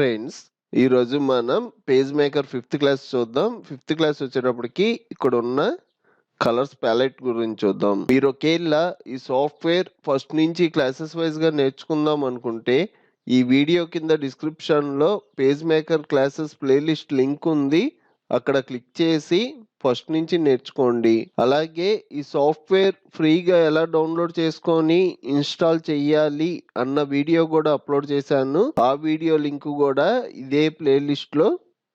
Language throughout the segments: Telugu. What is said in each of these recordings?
ఫ్రెండ్స్, ఈరోజు మనం పేజ్ మేకర్ 5th క్లాస్ చూద్దాం. 5th క్లాస్ వచ్చేటప్పటికి ఇక్కడ ఉన్న కలర్స్ ప్యాలెట్ గురించి చూద్దాం. మీరు ఒకేలా ఈ సాఫ్ట్వేర్ ఫస్ట్ నుంచి క్లాసెస్ వైజ్గా నేర్చుకుందాం అనుకుంటే ఈ వీడియో కింద డిస్క్రిప్షన్లో page maker classes playlist link ఉంది. అక్కడ క్లిక్ చేసి ఫస్ట్ నుంచి నేర్చుకోండి. అలాగే ఈ సాఫ్ట్వేర్ ఫ్రీగా ఎలా డౌన్లోడ్ చేసుకొని ఇన్స్టాల్ చెయ్యాలి అన్న వీడియో కూడా అప్లోడ్ చేశాను. ఆ వీడియో లింక్ కూడా ఇదే ప్లేలిస్ట్ లో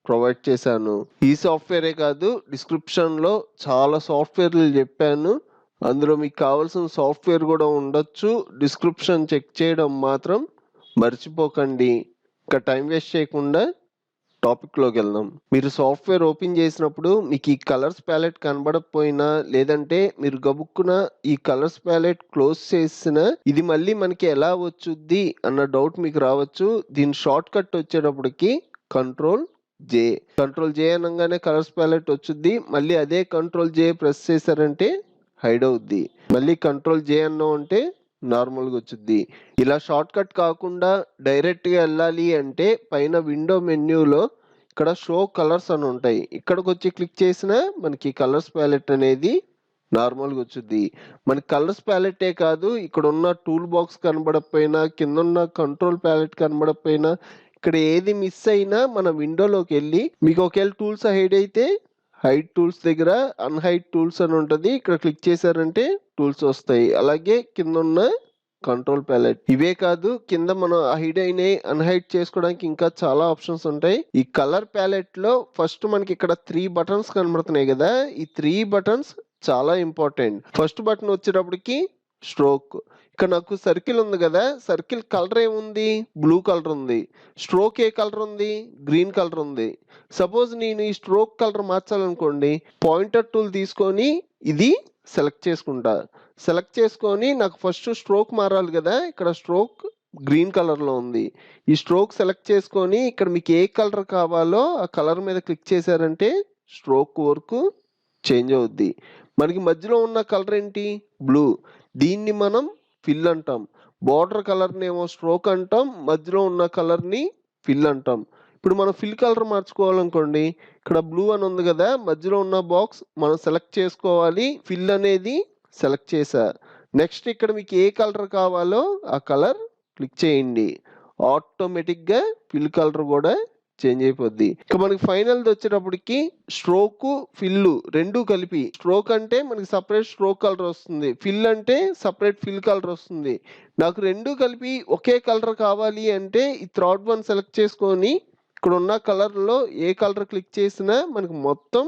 ప్రొవైడ్ చేశాను. ఈ సాఫ్ట్వేరే కాదు, డిస్క్రిప్షన్ లో చాలా సాఫ్ట్వేర్లు చెప్పాను. అందులో మీకు కావాల్సిన సాఫ్ట్వేర్ కూడా ఉండొచ్చు. డిస్క్రిప్షన్ చెక్ చేయడం మాత్రం మర్చిపోకండి. ఇంకా టైం వేస్ట్ చేయకుండా టాపిక్లోకి వెళ్దాం. మీరు సాఫ్ట్వేర్ ఓపెన్ చేసినప్పుడు మీకు ఈ కలర్స్ ప్యాలెట్ కనబడకపోయినా, లేదంటే మీరు గబుక్కున ఈ కలర్స్ ప్యాలెట్ క్లోజ్ చేసిన ఇది మళ్ళీ మనకి ఎలా వచ్చుద్ది అన్న డౌట్ మీకు రావచ్చు. దీని షార్ట్ కట్ వచ్చేటప్పటికి కంట్రోల్ జే అనగానే కలర్స్ ప్యాలెట్ వచ్చుద్ది. మళ్ళీ అదే కంట్రోల్ జే ప్రెస్ చేశారంటే హైడ్ అవుద్ది. మళ్ళీ కంట్రోల్ జే అన్నాం అంటే నార్మల్గా వచ్చుద్ది. ఇలా షార్ట్ కట్ కాకుండా డైరెక్ట్గా వెళ్ళాలి అంటే పైన విండో మెన్యూలో ఇక్కడ షో కలర్స్ అని ఉంటాయి. ఇక్కడికి వచ్చి క్లిక్ చేసినా మనకి కలర్స్ ప్యాలెట్ అనేది నార్మల్గా వచ్చుద్ది. మనకి కలర్స్ ప్యాలెటే కాదు, ఇక్కడ ఉన్న టూల్ బాక్స్ కనబడకపోయినా, కింద ఉన్న కంట్రోల్ ప్యాలెట్ కనబడకపోయినా, ఇక్కడ ఏది మిస్ అయినా మన విండోలోకి వెళ్ళి మీకు ఒకవేళ టూల్స్ హైడ్ అయితే హైడ్ టూల్స్ దగ్గర అన్హైడ్ టూల్స్ అని ఉంటుంది. ఇక్కడ క్లిక్ చేశారంటే టూల్స్ వస్తాయి. అలాగే కింద ఉన్న కంట్రోల్ ప్యాలెట్. ఇవే కాదు, కింద మనం హైడ్ అయినాయి అన్హైడ్ చేసుకోవడానికి ఇంకా చాలా ఆప్షన్స్ ఉంటాయి. ఈ కలర్ ప్యాలెట్ లో ఫస్ట్ మనకి ఇక్కడ 3 బటన్స్ కనబడుతున్నాయి కదా. ఈ 3 బటన్స్ చాలా ఇంపార్టెంట్. ఫస్ట్ బటన్ వచ్చేటప్పటికి స్ట్రోక్. ఇక్కడ నాకు సర్కిల్ ఉంది కదా, సర్కిల్ కలర్ ఏముంది? బ్లూ కలర్ ఉంది. స్ట్రోక్ ఏ కలర్ ఉంది? గ్రీన్ కలర్ ఉంది. సపోజ్ నేను ఈ స్ట్రోక్ కలర్ మార్చాలనుకోండి, పాయింటర్ టూల్ తీసుకొని ఇది సెలెక్ట్ చేసుకుంటా. సెలెక్ట్ చేసుకొని నాకు ఫస్ట్ స్ట్రోక్ మారాలి కదా, ఇక్కడ స్ట్రోక్ గ్రీన్ కలర్లో ఉంది. ఈ స్ట్రోక్ సెలెక్ట్ చేసుకొని ఇక్కడ మీకు ఏ కలర్ కావాలో ఆ కలర్ మీద క్లిక్ చేశారంటే స్ట్రోక్ వరకు చేంజ్ అవుద్ది. మనకి మధ్యలో ఉన్న కలర్ ఏంటి? బ్లూ. దీన్ని మనం ఫిల్ అంటాం. బార్డర్ కలర్ని ఏమో స్ట్రోక్ అంటాం, మధ్యలో ఉన్న కలర్ని ఫిల్ అంటాం. ఇప్పుడు మనం ఫిల్ కలర్ మార్చుకోవాలనుకోండి, ఇక్కడ బ్లూ అని ఉంది కదా, మధ్యలో ఉన్న బాక్స్ మనం సెలెక్ట్ చేసుకోవాలి. ఫిల్ అనేది సెలెక్ట్ చేసా. నెక్స్ట్ ఇక్కడ మీకు ఏ కలర్ కావాలో ఆ కలర్ క్లిక్ చేయండి. ఆటోమేటిక్గా ఫిల్ కలర్ కూడా చేంజ్ అయిపోద్ది. ఇక మనకి ఫైనల్ వచ్చేటప్పటికి స్ట్రోక్ ఫిల్ రెండు కలిపి, స్ట్రోక్ అంటే మనకి సపరేట్ స్ట్రోక్ కలర్ వస్తుంది, ఫిల్ అంటే సపరేట్ ఫిల్ కలర్ వస్తుంది. నాకు రెండు కలిపి ఒకే కలర్ కావాలి అంటే ఈ థర్డ్ వన్ సెలెక్ట్ చేసుకొని ఇక్కడ ఉన్న కలర్లో ఏ కలర్ క్లిక్ చేసినా మనకి మొత్తం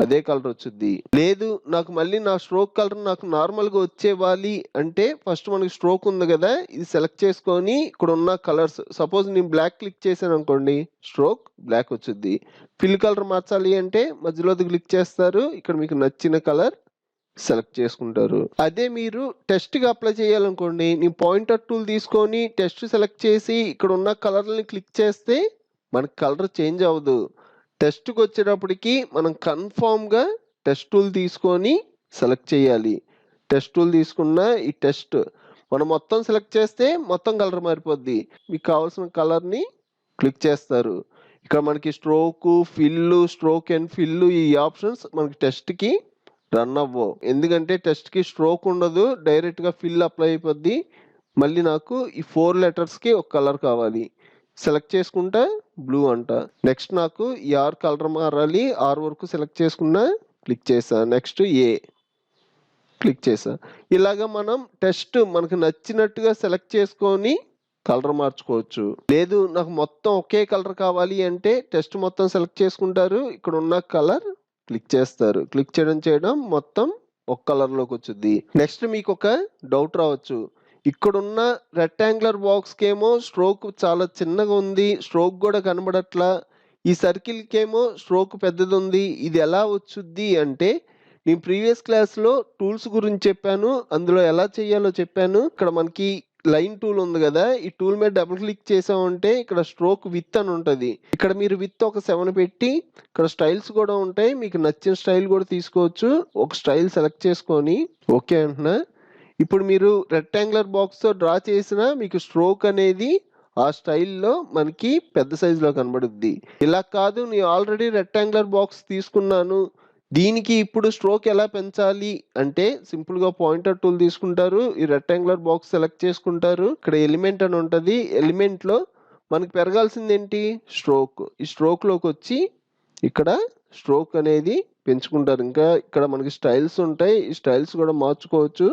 అదే కలర్ వచ్చుద్ది. లేదు నాకు మళ్ళీ నా స్ట్రోక్ కలర్ నాకు నార్మల్గా వచ్చేవాలి అంటే ఫస్ట్ మనకి స్ట్రోక్ ఉంది కదా, ఇది సెలెక్ట్ చేసుకొని ఇక్కడ ఉన్న కలర్స్, సపోజ్ నేను బ్లాక్ క్లిక్ చేశాను అనుకోండి, స్ట్రోక్ బ్లాక్ వచ్చుద్ది. ఫిల్ కలర్ మార్చాలి అంటే మధ్యలోది క్లిక్ చేస్తారు, ఇక్కడ మీకు నచ్చిన కలర్ సెలెక్ట్ చేసుకుంటారు. అదే మీరు టెస్ట్గా అప్లై చేయాలనుకోండి, నేను పాయింటర్ టూల్ తీసుకొని టెస్ట్ సెలెక్ట్ చేసి ఇక్కడ ఉన్న కలర్ని క్లిక్ చేస్తే మనకి కలర్ చేంజ్ అవ్వదు. టెస్ట్కి వచ్చేటప్పటికి మనం కన్ఫామ్గా టెస్ట్ టూల్ తీసుకొని సెలెక్ట్ చేయాలి. టెస్ట్ టూల్ తీసుకున్న ఈ టెస్ట్ మనం మొత్తం సెలెక్ట్ చేస్తే మొత్తం కలర్ మారిపోద్ది. మీకు కావాల్సిన కలర్ని క్లిక్ చేస్తారు. ఇక్కడ మనకి stroke, fill, stroke and fill ఈ ఆప్షన్స్ మనకి టెస్ట్కి రన్ అవ్వవు. ఎందుకంటే టెస్ట్కి స్ట్రోక్ ఉండదు, డైరెక్ట్గా ఫిల్ అప్లై అయిపోద్ది. మళ్ళీ నాకు ఈ 4 లెటర్స్కి ఒక కలర్ కావాలి, సెలెక్ట్ చేసుకుంటా బ్లూ అంట. నెక్స్ట్ నాకు ఈ ఆర్ కలర్ మారాలి, ఆర్ వరకు సెలెక్ట్ చేసుకున్నా, క్లిక్ చేసా. నెక్స్ట్ ఏ క్లిక్ చేసా. ఇలాగా మనం టెస్ట్ మనకు నచ్చినట్టుగా సెలెక్ట్ చేసుకొని కలర్ మార్చుకోవచ్చు. లేదు నాకు మొత్తం ఒకే కలర్ కావాలి అంటే టెస్ట్ మొత్తం సెలెక్ట్ చేసుకుంటారు, ఇక్కడ ఉన్న కలర్ క్లిక్ చేస్తారు. క్లిక్ చేయడం మొత్తం ఒక కలర్లోకి వచ్చుద్ది. నెక్స్ట్ మీకు ఒక డౌట్ రావచ్చు, ఇక్కడున్న రెక్టాంగులర్ బాక్స్కి ఏమో స్ట్రోక్ చాలా చిన్నగా ఉంది, స్ట్రోక్ కూడా కనబడట్లా. ఈ సర్కిల్కి ఏమో స్ట్రోక్ పెద్దది ఉంది, ఇది ఎలా వచ్చుద్ది అంటే నేను ప్రీవియస్ క్లాస్లో టూల్స్ గురించి చెప్పాను, అందులో ఎలా చేయాలో చెప్పాను. ఇక్కడ మనకి లైన్ టూల్ ఉంది కదా, ఈ టూల్ మీద డబుల్ క్లిక్ చేసామంటే ఇక్కడ స్ట్రోక్ విత్ అని ఉంటుంది. ఇక్కడ మీరు విత్ ఒక 7 పెట్టి, ఇక్కడ స్టైల్స్ కూడా ఉంటాయి, మీకు నచ్చిన స్టైల్ కూడా తీసుకోవచ్చు. ఒక స్టైల్ సెలెక్ట్ చేసుకొని ఓకే అంటున్నా. ఇప్పుడు మీరు రెక్టాంగులర్ బాక్స్తో డ్రా చేసిన మీకు స్ట్రోక్ అనేది ఆ స్టైల్లో మనకి పెద్ద సైజులో కనబడుద్ది. ఇలా కాదు నేను ఆల్రెడీ రెక్టాంగులర్ బాక్స్ తీసుకున్నాను, దీనికి ఇప్పుడు స్ట్రోక్ ఎలా పెంచాలి అంటే సింపుల్గా పాయింటర్ టూల్ తీసుకుంటారు, ఈ రెక్టాంగులర్ బాక్స్ సెలెక్ట్ చేసుకుంటారు, ఇక్కడ ఎలిమెంట్ అని ఉంటుంది, ఎలిమెంట్లో మనకి పెరగాల్సింది ఏంటి స్ట్రోక్. ఈ స్ట్రోక్లోకి వచ్చి ఇక్కడ స్ట్రోక్ అనేది పెంచుకుంటారు. ఇంకా ఇక్కడ మనకి స్టైల్స్ ఉంటాయి, ఈ స్టైల్స్ కూడా మార్చుకోవచ్చు.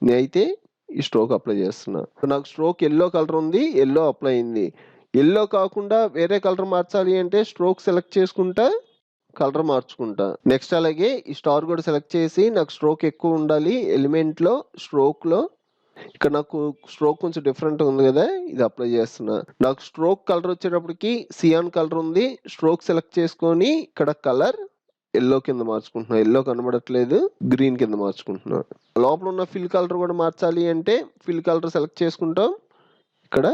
నేనైతే ఈ స్ట్రోక్ అప్లై చేస్తున్నా. నాకు స్ట్రోక్ ఎల్లో కలర్ ఉంది, ఎల్లో అప్లై అయింది. ఎల్లో కాకుండా వేరే కలర్ మార్చాలి అంటే స్ట్రోక్ సెలెక్ట్ చేసుకుంటా కలర్ మార్చుకుంటా. నెక్స్ట్ అలాగే ఈ స్టార్ కూడా సెలెక్ట్ చేసి నాకు స్ట్రోక్ ఎక్కువ ఉండాలి, ఎలిమెంట్లో స్ట్రోక్లో ఇక్కడ నాకు స్ట్రోక్ కొంచెం డిఫరెంట్ ఉంది కదా, ఇది అప్లై చేస్తున్నా. నాకు స్ట్రోక్ కలర్ వచ్చేటప్పటికి సియాన్ కలర్ ఉంది, స్ట్రోక్ సెలెక్ట్ చేసుకొని ఇక్కడ కలర్ ఎల్లో కింద మార్చుకుంటున్నా. ఎల్లో కనబడట్లేదు, గ్రీన్ కింద మార్చుకుంటున్నా. లోపల ఉన్న ఫిల్ కలర్ కూడా మార్చాలి అంటే ఫిల్ కలర్ సెలెక్ట్ చేసుకుంటాం, ఇక్కడ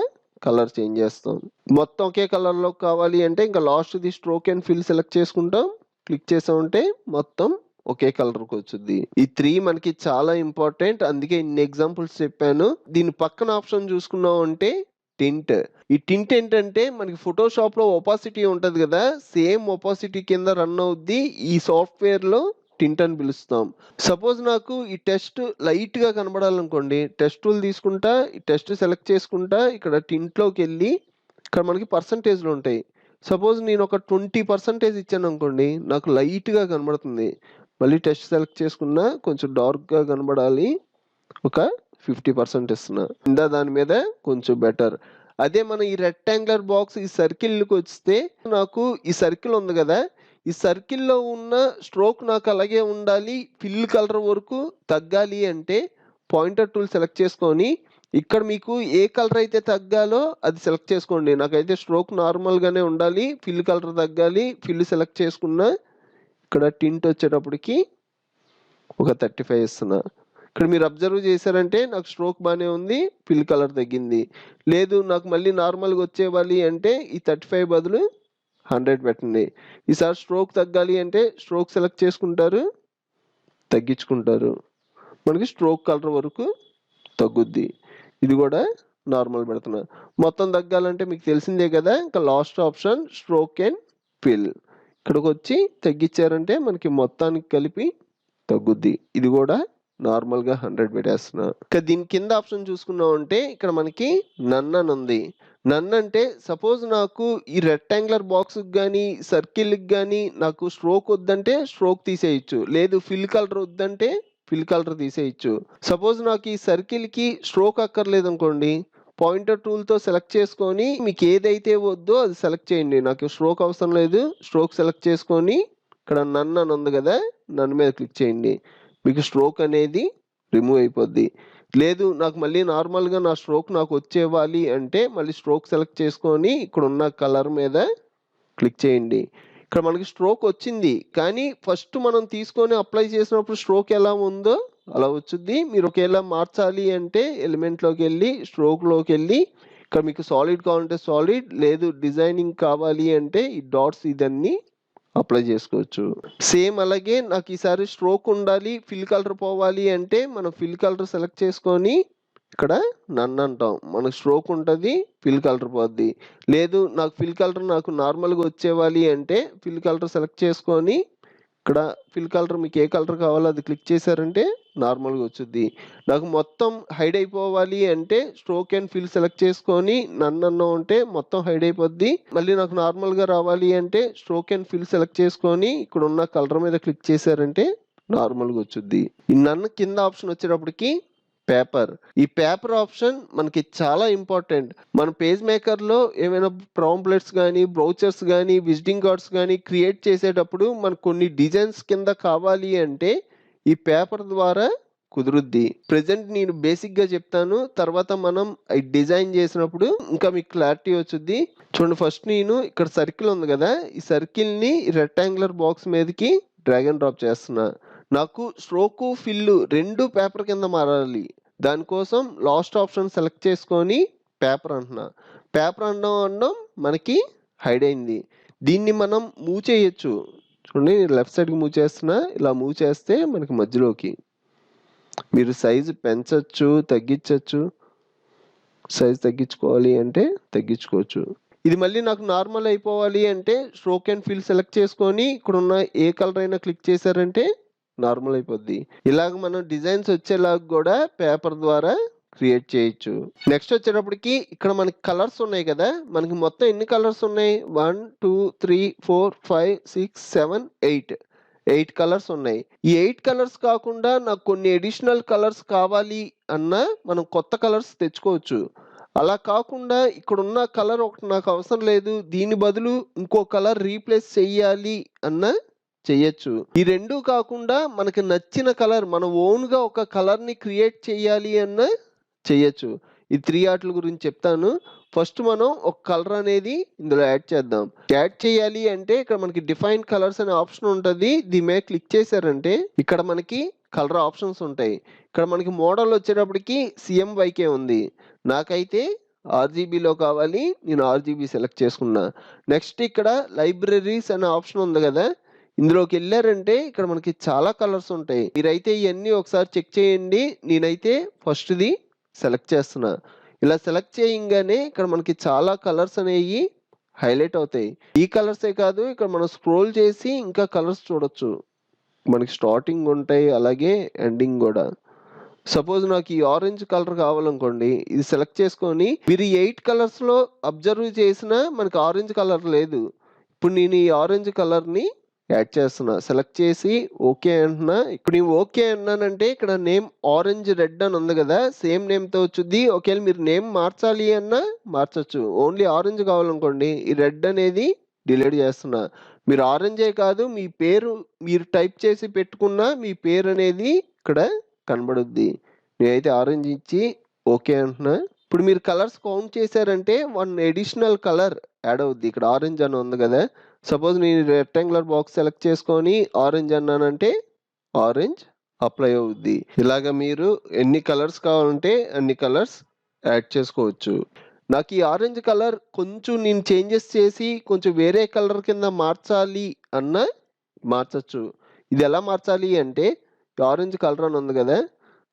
కలర్ చేంజ్ చేస్తాం. మొత్తం ఒకే కలర్లో కావాలి అంటే ఇంకా లాస్ట్ది స్ట్రోక్ అండ్ ఫిల్ సెలెక్ట్ చేసుకుంటాం, క్లిక్ చేసామంటే మొత్తం ఒకే కలర్కి వచ్చింది. ఈ 3 మనకి చాలా ఇంపార్టెంట్, అందుకే ఇన్ని ఎగ్జాంపుల్స్ చెప్పాను. దీని పక్కన ఆప్షన్ చూసుకున్నాం అంటే టింట్. ఈ టింట్ ఏంటంటే మనకి ఫోటోషాప్ లో ఒపాసిటీ ఉంటది కదా, సేమ్ ఒపాసిటీ కింద రన్ అవుద్ది. ఈ సాఫ్ట్వేర్ లో టింట్ అని పిలుస్తాం. సపోజ్ నాకు ఈ టెస్ట్ లైట్ గా కనబడాలనుకోండి, టెస్ట్ టూల్ తీసుకుంటా, ఈ టెస్ట్ సెలెక్ట్ చేసుకుంటా, ఇక్కడ టింట్ లోకి వెళ్ళి ఇక్కడ మనకి పర్సంటేజ్లు ఉంటాయి. సపోజ్ నేను ఒక 20% ఇచ్చాను అనుకోండి, నాకు లైట్ గా కనబడుతుంది. మళ్ళీ టెస్ట్ సెలెక్ట్ చేసుకున్నా, కొంచెం డార్క్ గా కనబడాలి, ఒక 50% ఇస్తున్నా. ఇంకా దాని మీద కొంచెం బెటర్. అదే మనం ఈ రెక్టాంగులర్ బాక్స్ ఈ సర్కిల్కి వస్తే నాకు ఈ సర్కిల్ ఉంది కదా, ఈ సర్కిల్లో ఉన్న స్ట్రోక్ నాకు అలాగే ఉండాలి, ఫిల్ కలర్ వరకు తగ్గాలి అంటే పాయింటర్ టూల్ సెలెక్ట్ చేసుకొని ఇక్కడ మీకు ఏ కలర్ అయితే తగ్గాలో అది సెలెక్ట్ చేసుకోండి. నాకైతే స్ట్రోక్ నార్మల్గానే ఉండాలి, ఫిల్ కలర్ తగ్గాలి, ఫిల్ సెలెక్ట్ చేసుకున్నా. ఇక్కడ టింట్ వచ్చేటప్పటికి ఒక 35 ఇస్తున్నా. ఇక్కడ మీరు అబ్జర్వ్ చేశారంటే నాకు స్ట్రోక్ బాగానే ఉంది, ఫిల్ కలర్ తగ్గింది. లేదు నాకు మళ్ళీ నార్మల్గా వచ్చేవాలి అంటే ఈ 35 బదులు 100 పెట్టండి. ఈసారి స్ట్రోక్ తగ్గాలి అంటే స్ట్రోక్ సెలెక్ట్ చేసుకుంటారు, తగ్గించుకుంటారు, మనకి స్ట్రోక్ కలర్ వరకు తగ్గుద్ది. ఇది కూడా నార్మల్ పెడుతున్నా. మొత్తం తగ్గాలంటే మీకు తెలిసిందే కదా, ఇంకా last option stroke and fill. ఇక్కడికి వచ్చి తగ్గించారంటే మనకి మొత్తానికి కలిపి తగ్గుద్ది. ఇది కూడా నార్మల్గా 100 పెట్టేస్తున్నా. ఇక దీని కింద ఆప్షన్ చూసుకున్నాం అంటే ఇక్కడ మనకి నన్ అని ఉంది. నన్ అంటే సపోజ్ నాకు ఈ రెక్టాంగులర్ బాక్స్కి కానీ సర్కిల్కి కానీ నాకు స్ట్రోక్ వద్దంటే స్ట్రోక్ తీసేయచ్చు, లేదు ఫిల్ కలర్ వద్దంటే ఫిల్ కలర్ తీసేయచ్చు. సపోజ్ నాకు ఈ సర్కిల్కి స్ట్రోక్ అక్కర్లేదు అనుకోండి, పాయింటర్ టూల్తో సెలెక్ట్ చేసుకొని మీకు ఏదైతే వద్దో అది సెలెక్ట్ చేయండి. నాకు స్ట్రోక్ అవసరం లేదు, స్ట్రోక్ సెలెక్ట్ చేసుకొని ఇక్కడ నన్ అని ఉంది కదా, నన్ మీద క్లిక్ చేయండి, మీకు స్ట్రోక్ అనేది రిమూవ్ అయిపోద్ది. లేదు నాకు మళ్ళీ నార్మల్గా నా స్ట్రోక్ నాకు వచ్చేవాలి అంటే మళ్ళీ స్ట్రోక్ సెలెక్ట్ చేసుకొని ఇక్కడ ఉన్న కలర్ మీద క్లిక్ చేయండి. ఇక్కడ మనకి స్ట్రోక్ వచ్చింది, కానీ ఫస్ట్ మనం తీసుకొని అప్లై చేసినప్పుడు స్ట్రోక్ ఎలా ఉందో అలా వచ్చుద్ది. మీరు ఒకవేళ మార్చాలి అంటే ఎలిమెంట్లోకి వెళ్ళి స్ట్రోక్లోకి వెళ్ళి ఇక్కడ మీకు సాలిడ్ కావాలంటే సాలిడ్, లేదు డిజైనింగ్ కావాలి అంటే ఈ డాట్స్ ఇదన్నీ అప్లై చేసుకోవచ్చు. సేమ్ అలాగే నాకు ఈసారి స్ట్రోక్ ఉండాలి, ఫిల్ కలర్ పోవాలి అంటే మనం ఫిల్ కలర్ సెలెక్ట్ చేసుకొని ఇక్కడ నన్ అంటాం, మనకు స్ట్రోక్ ఉంటుంది, ఫిల్ కలర్ పోద్ది. లేదు నాకు ఫిల్ కలర్ నాకు నార్మల్గా వచ్చేవాలి అంటే ఫిల్ కలర్ సెలెక్ట్ చేసుకొని ఇక్కడ ఫిల్ కలర్ మీకు ఏ కలర్ కావాలో అది క్లిక్ చేశారంటే నార్మల్గా వచ్చుద్ది. నాకు మొత్తం హైడ్ అయిపోవాలి అంటే స్ట్రోక్ అండ్ ఫిల్ సెలెక్ట్ చేసుకొని నన్ను ఉంటే మొత్తం హైడ్ అయిపోద్ది. మళ్ళీ నాకు నార్మల్గా రావాలి అంటే స్ట్రోక్ అండ్ ఫిల్ సెలెక్ట్ చేసుకొని ఇక్కడ ఉన్న కలర్ మీద క్లిక్ చేశారంటే నార్మల్గా వచ్చుద్ది. ఈ నన్ను కింద ఆప్షన్ వచ్చేటప్పటికి పేపర్. ఈ పేపర్ ఆప్షన్ మనకి చాలా ఇంపార్టెంట్. మన పేజ్ మేకర్లో ఏమైనా ప్రాంప్లెట్స్ కానీ బ్రౌచర్స్ కానీ విజిటింగ్ కార్డ్స్ కానీ క్రియేట్ చేసేటప్పుడు మనకు కొన్ని డిజైన్స్ కింద కావాలి అంటే ఈ పేపర్ ద్వారా కుదురుద్ది. ప్రెజెంట్ నేను బేసిక్గా చెప్తాను, తర్వాత మనం ఈ డిజైన్ చేసినప్పుడు ఇంకా మీకు క్లారిటీ వచ్చుద్ది. చూడండి, ఫస్ట్ నేను ఇక్కడ సర్కిల్ ఉంది కదా, ఈ సర్కిల్ని రెక్టాంగులర్ బాక్స్ మీదకి డ్రాగ్ అండ్ డ్రాప్ చేస్తున్నా. నాకు స్ట్రోకు ఫిల్లు రెండు పేపర్ కింద మారాలి. దానికోసం లాస్ట్ ఆప్షన్ సెలెక్ట్ చేసుకొని పేపర్ అంటున్నా. పేపర్ అనడం మనకి హైడ్ అయింది. దీన్ని మనం మూవ్ చేయొచ్చు. చూడండి, లెఫ్ట్ సైడ్కి మూవ్ చేస్తున్నా, ఇలా మూవ్ చేస్తే మనకి మధ్యలోకి మీరు సైజు పెంచచ్చు, తగ్గించచ్చు. సైజ్ తగ్గించుకోవాలి అంటే తగ్గించుకోవచ్చు. ఇది మళ్ళీ నాకు నార్మల్ అయిపోవాలి అంటే స్ట్రోక్ అండ్ ఫిల్ సెలెక్ట్ చేసుకొని ఇక్కడున్న ఏ కలర్ అయినా క్లిక్ చేశారంటే నార్మల్ అయిపోద్ది. ఇలాగ మనం డిజైన్స్ వచ్చేలాగా కూడా పేపర్ ద్వారా క్రియేట్ చేయొచ్చు. నెక్స్ట్ వచ్చేటప్పటికి ఇక్కడ మనకి కలర్స్ ఉన్నాయి కదా, మనకి మొత్తం ఎన్ని కలర్స్ ఉన్నాయి? 1 2 3 4 5 6 7 8 కలర్స్ ఉన్నాయి. ఈ 8 కలర్స్ కాకుండా నాకు కొన్ని అడిషనల్ కలర్స్ కావాలి అన్నా మనం కొత్త కలర్స్ తెచ్చుకోవచ్చు. అలా కాకుండా ఇక్కడున్న కలర్ ఒకటి నాకు అవసరం లేదు, దీని బదులు ఇంకో కలర్ రీప్లేస్ చెయ్యాలి అన్నా చెయ్యొచ్చు. ఈ 2 కాకుండా మనకి నచ్చిన కలర్ మన ఓన్‌గా ఒక కలర్‌ని క్రియేట్ చేయాలి అన్నా చెయ్యొచ్చు. ఈ 3 ఆటిల గురించి చెప్తాను. ఫస్ట్ మనం ఒక కలర్ అనేది ఇందులో యాడ్ చేద్దాం. యాడ్ చేయాలి అంటే ఇక్కడ మనకి డిఫైన్ కలర్స్ అనే ఆప్షన్ ఉంటది. దీని మీద క్లిక్ చేశారంటే ఇక్కడ మనకి కలర్ ఆప్షన్స్ ఉంటాయి. ఇక్కడ మనకి మోడల్ వచ్చేటప్పటికి సీఎంవైకే ఉంది. నాకైతే ఆర్జీబీలో కావాలి. నేను ఆర్జీబీ సెలెక్ట్ చేసుకున్నా. నెక్స్ట్ ఇక్కడ లైబ్రరీస్ అనే ఆప్షన్ ఉంది కదా, ఇందులోకి వెళ్ళారంటే ఇక్కడ మనకి చాలా కలర్స్ ఉంటాయి. మీరైతే ఇవన్నీ ఒకసారి చెక్ చేయండి. నేనైతే ఫస్ట్‌ది సెలెక్ట్ చేస్తున్నా. ఇలా సెలెక్ట్ చేయంగానే ఇక్కడ మనకి చాలా కలర్స్ అనేవి హైలైట్ అవుతాయి. ఈ కలర్సే కాదు, ఇక్కడ మనం స్క్రోల్ చేసి ఇంకా కలర్స్ చూడొచ్చు. మనకి స్టార్టింగ్ ఉంటాయి, అలాగే ఎండింగ్ కూడా. సపోజ్ నాకు ఈ ఆరెంజ్ కలర్ కావాలనుకోండి, ఇది సెలెక్ట్ చేసుకొని మీరు 8 కలర్స్‌లో అబ్జర్వ్ చేసినా మనకి ఆరెంజ్ కలర్ లేదు. ఇప్పుడు నేను ఈ ఆరెంజ్ కలర్‌ని యాడ్ చేస్తున్నా. సెలెక్ట్ చేసి ఓకే అంటున్నా. ఇప్పుడు నేను ఓకే అన్నానంటే ఇక్కడ నేమ్ ఆరెంజ్ రెడ్ అని ఉంది కదా, సేమ్ నేమ్‌తో వచ్చుద్ది. ఒకవేళ మీరు నేమ్ మార్చాలి అన్నా మార్చొచ్చు. ఓన్లీ ఆరెంజ్ కావాలనుకోండి, ఈ రెడ్ అనేది డిలీట్ చేస్తున్నా. మీరు ఆరెంజే కాదు, మీ పేరు మీరు టైప్ చేసి పెట్టుకున్న మీ పేరు అనేది ఇక్కడ కనబడుద్ది. నేనైతే ఆరెంజ్ ఇచ్చి ఓకే అంటున్నా. ఇప్పుడు మీరు కలర్స్ కౌంట్ చేశారంటే 1 అడిషనల్ కలర్ యాడ్ అవుద్ది. ఇక్కడ ఆరెంజ్ అని ఉంది కదా, సపోజ్ నేను రెక్టాంగులర్ బాక్స్ సెలెక్ట్ చేసుకొని ఆరెంజ్ అన్నానంటే ఆరెంజ్ అప్లై అవుద్ది. ఇలాగ మీరు ఎన్ని కలర్స్ కావాలంటే అన్ని కలర్స్ యాడ్ చేసుకోవచ్చు. నాకు ఈ ఆరెంజ్ కలర్ కొంచెం నేను చేంజెస్ చేసి కొంచెం వేరే కలర్ కింద మార్చాలి అన్నా మార్చొచ్చు. ఇది ఎలా మార్చాలి అంటే ఆరెంజ్ కలర్ అని ఉంది కదా,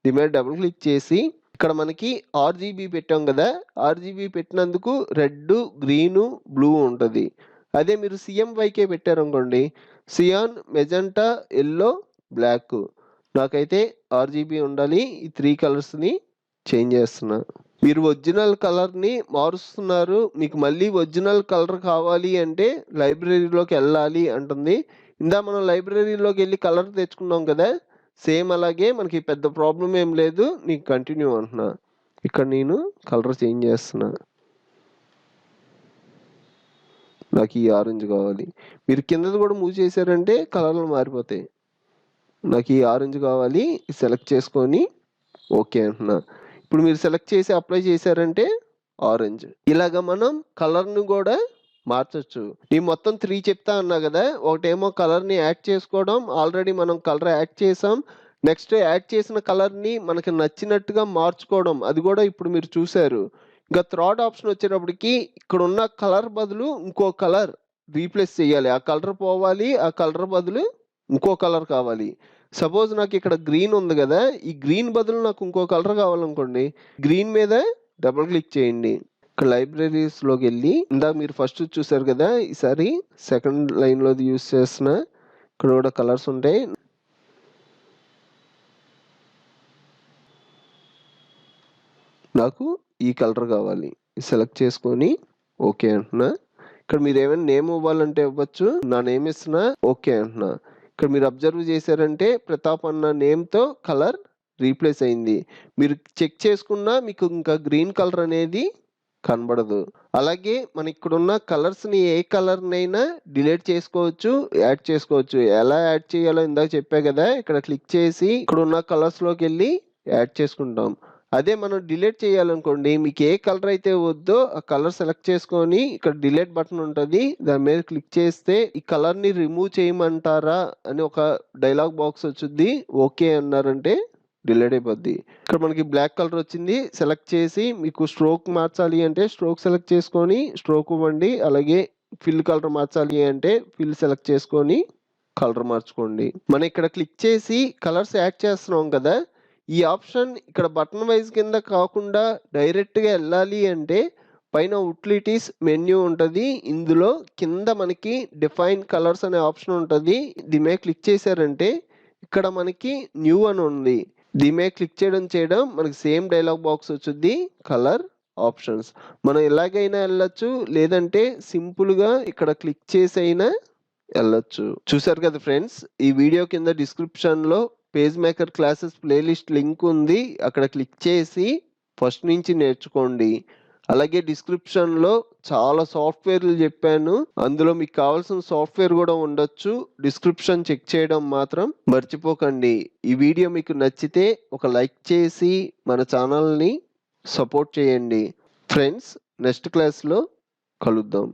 దీని మీద డబుల్ క్లిక్ చేసి ఇక్కడ మనకి ఆర్జీబీ పెట్టాం కదా, ఆర్జీబీ పెట్టినందుకు రెడ్, గ్రీను, బ్లూ ఉంటుంది. అదే మీరు సీఎంవైకే పెట్టారనుకోండి, సియాన్, మెజెంటా, యెల్లో, బ్లాక్. నాకైతే ఆర్జీబీ ఉండాలి. ఈ 3 కలర్స్‌ని చేంజ్ చేస్తున్నా. మీరు ఒరిజినల్ కలర్‌ని మారుస్తున్నారు. మీకు మళ్ళీ ఒరిజినల్ కలర్ కావాలి అంటే లైబ్రరీలోకి వెళ్ళాలి అంటుంది. ఇందాక మనం లైబ్రరీలోకి వెళ్ళి కలర్ తెచ్చుకున్నాం కదా, సేమ్ అలాగే మనకి పెద్ద ప్రాబ్లమ్ ఏం లేదు. నీకు కంటిన్యూ అంటున్నా. ఇక్కడ నేను కలర్ చేంజ్ చేస్తున్నా. నాకు ఈ ఆరెంజ్ కావాలి. మీరు కిందది కూడా మూవ్ చేశారంటే కలర్లు మారిపోతాయి. నాకు ఈ ఆరెంజ్ కావాలి. సెలెక్ట్ చేసుకొని ఓకే అంటున్నా. ఇప్పుడు మీరు సెలెక్ట్ చేసి అప్లై చేశారంటే ఆరెంజ్. ఇలాగ మనం కలర్‌ని కూడా మార్చొచ్చు. ఈ మొత్తం 3 చెప్తా అన్నా కదా, ఒకటేమో కలర్‌ని యాడ్ చేసుకోవడం. ఆల్రెడీ మనం కలర్ యాడ్ చేసాం. నెక్స్ట్ యాడ్ చేసిన కలర్‌ని మనకి నచ్చినట్టుగా మార్చుకోవడం. అది కూడా ఇప్పుడు మీరు చూసారు. ఇంకా థర్డ్ ఆప్షన్ వచ్చేటప్పటికి ఇక్కడున్న కలర్ బదులు ఇంకో కలర్ రీప్లేస్ చేయాలి. ఆ కలర్ పోవాలి. ఆ కలర్ బదులు ఇంకో కలర్ కావాలి. సపోజ్ నాకు ఇక్కడ గ్రీన్ ఉంది కదా, ఈ గ్రీన్ బదులు నాకు ఇంకో కలర్ కావాలనుకోండి, గ్రీన్ మీద డబుల్ క్లిక్ చేయండి. ఇక్కడ లైబ్రరీస్‌లోకి వెళ్ళి ఇందాక మీరు ఫస్ట్ చూసారు కదా, ఈసారి సెకండ్ లైన్‌లోది యూజ్ చేస్తున్నా. ఇక్కడ కూడా కలర్స్ ఉంటాయి. నాకు ఈ కలర్ కావాలి. సెలెక్ట్ చేసుకొని ఓకే అంటున్నా. ఇక్కడ మీరు ఏమైనా నేమ్ ఇవ్వాలంటే ఇవ్వచ్చు. నా నేమ్ ఇస్తున్నా. ఓకే అంటున్నా. ఇక్కడ మీరు అబ్జర్వ్ చేశారంటే ప్రతాప్ అన్న నేమ్‌తో కలర్ రీప్లేస్ అయింది. మీరు చెక్ చేసుకున్నా మీకు ఇంకా గ్రీన్ కలర్ అనేది కనబడదు. అలాగే మన ఇక్కడున్న కలర్స్‌ని ఏ కలర్‌నైనా డిలీట్ చేసుకోవచ్చు, యాడ్ చేసుకోవచ్చు. ఎలా యాడ్ చేయాలో ఇందాక చెప్పా కదా, ఇక్కడ క్లిక్ చేసి ఇక్కడున్న కలర్స్‌లోకెళ్ళి యాడ్ చేసుకుంటాం. అదే మనం డిలీట్ చేయాలనుకోండి, మీకు ఏ కలర్ అయితే వద్దో ఆ కలర్ సెలెక్ట్ చేసుకొని ఇక్కడ డిలీట్ బటన్ ఉంటది. దాని మీద క్లిక్ చేస్తే ఈ కలర్‌ని రిమూవ్ చేయమంటారా అని ఒక డైలాగ్ బాక్స్ వచ్చుద్ది. ఓకే అన్నారంటే డిలీట్ అయిపోద్ది. ఇక్కడ మనకి బ్లాక్ కలర్ వచ్చింది. సెలెక్ట్ చేసి మీకు స్ట్రోక్ మార్చాలి అంటే స్ట్రోక్ సెలెక్ట్ చేసుకొని స్ట్రోక్ ఇవ్వండి. అలాగే ఫిల్ కలర్ మార్చాలి అంటే ఫిల్ సెలెక్ట్ చేసుకొని కలర్ మార్చుకోండి. మనం ఇక్కడ క్లిక్ చేసి కలర్స్ యాడ్ చేస్తున్నాం కదా, ఈ ఆప్షన్ ఇక్కడ బటన్ వైజ్ కింద కాకుండా డైరెక్ట్గా వెళ్ళాలి అంటే పైన యుటిలిటీస్ మెన్యూ ఉంటుంది. ఇందులో కింద మనకి డిఫైన్ కలర్స్ అనే ఆప్షన్ ఉంటుంది. దీని మీద క్లిక్ చేశారంటే ఇక్కడ మనకి న్యూ అని ఉంది. దీని మీద క్లిక్ చేయడం మనకి సేమ్ డైలాగ్ బాక్స్ వచ్చుద్ది, కలర్ ఆప్షన్స్. మనం ఎలాగైనా వెళ్ళొచ్చు, లేదంటే సింపుల్గా ఇక్కడ క్లిక్ చేసి అయినా వెళ్ళొచ్చు. చూసారు కదా ఫ్రెండ్స్, ఈ వీడియో కింద డిస్క్రిప్షన్లో page maker classes playlist link ఉంది. అక్కడ క్లిక్ చేసి ఫస్ట్ నుంచి నేర్చుకోండి. అలాగే డిస్క్రిప్షన్లో చాలా సాఫ్ట్వేర్లు చెప్పాను, అందులో మీకు కావాల్సిన సాఫ్ట్వేర్ కూడా ఉండొచ్చు. డిస్క్రిప్షన్ చెక్ చేయడం మాత్రం మర్చిపోకండి. ఈ వీడియో మీకు నచ్చితే ఒక లైక్ చేసి మన ఛానల్ని సపోర్ట్ చేయండి. ఫ్రెండ్స్, నెక్స్ట్ క్లాస్లో కలుద్దాం.